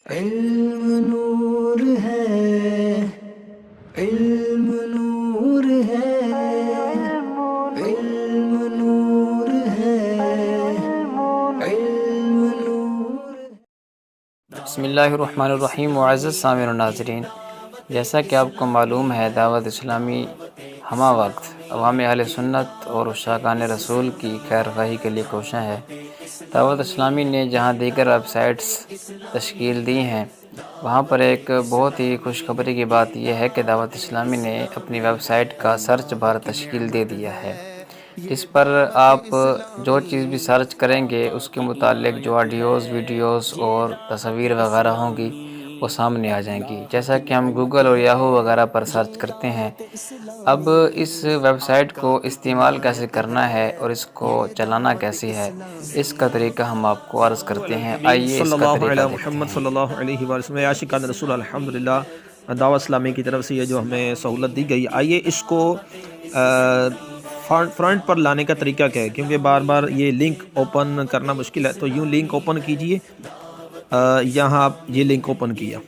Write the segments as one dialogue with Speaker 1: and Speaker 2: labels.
Speaker 1: علم نور ہے، علم نور ہے، علم نور ہے، علم نور ہے۔
Speaker 2: بسم اللہ الرحمن الرحیم۔ معزز سامعین و ناظرین، جیسا کہ آپ کو معلوم ہے، دعوت اسلامی ہمہ وقت عوام اہل سنت اور عشاقان رسول کی خیر خواہی کے لیے کوشاں ہے۔ دعوت اسلامی نے جہاں دیگر ویب سائٹس تشکیل دی ہیں، وہاں پر ایک بہت ہی خوشخبری کی بات یہ ہے کہ دعوت اسلامی نے اپنی ویب سائٹ کا سرچ بار تشکیل دے دیا ہے، جس پر آپ جو چیز بھی سرچ کریں گے اس کے متعلق جو آڈیوز، ویڈیوز اور تصاویر وغیرہ ہوں گی وہ سامنے آ جائیں گی، جیسا کہ ہم گوگل اور یاہو وغیرہ پر سرچ کرتے ہیں۔ اب اس ویب سائٹ کو استعمال کیسے کرنا ہے اور اس کو چلانا کیسے ہے، اس کا طریقہ ہم آپ کو عرض کرتے ہیں۔ آئیے اس
Speaker 3: صلی
Speaker 2: کا
Speaker 3: اللہ
Speaker 2: طریقہ
Speaker 3: علیہ
Speaker 2: دیکھتے
Speaker 3: محمد
Speaker 2: ہیں۔
Speaker 3: صلی اللہ علیہ وسلم، عاشقان رسول الحمدللہ، دعوت اسلامی کی طرف سے یہ جو ہمیں سہولت دی گئی، آئیے اس کو فرنٹ پر لانے کا طریقہ کیا ہے، کیونکہ بار بار یہ لنک اوپن کرنا مشکل ہے۔ تو یوں لنک اوپن کیجئے، یہاں آپ یہ لنک اوپن کیا،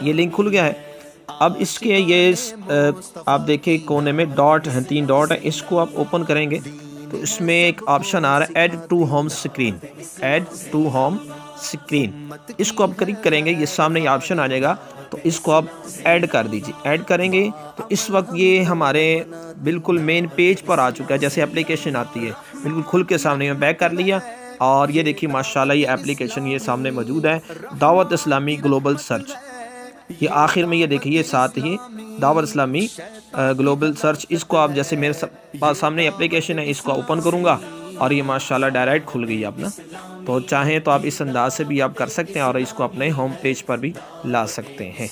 Speaker 3: یہ لنک کھل گیا ہے۔ اب اس کے یہ آپ دیکھیں کونے میں ڈاٹ ہیں، 3 ڈاٹ ہیں، اس کو آپ اوپن کریں گے تو اس میں ایک آپشن آ رہا ہے add to home screen, add to home screen, اس کو آپ کلک کریں گے، یہ سامنے یہ آپشن آ جائے گا، تو اس کو آپ ایڈ کر دیجئے۔ ایڈ کریں گے تو اس وقت یہ ہمارے بالکل مین پیج پر آ چکا ہے، جیسے اپلیکیشن آتی ہے بالکل کھل کے سامنے میں بیک کر لیا، اور یہ دیکھیے ماشاءاللہ یہ اپلیکیشن یہ سامنے موجود ہے، دعوت اسلامی گلوبل سرچ۔ یہ آخر میں یہ دیکھیے ساتھ ہی دعوت اسلامی گلوبل سرچ، اس کو آپ جیسے میرے پاس سامنے اپلیکیشن ہے، اس کو اوپن کروں گا اور یہ ماشاءاللہ ڈائریکٹ کھل گئی اپنا۔ تو چاہیں تو آپ اس انداز سے بھی آپ کر سکتے ہیں اور اس کو اپنے ہوم پیج پر بھی لا سکتے ہیں۔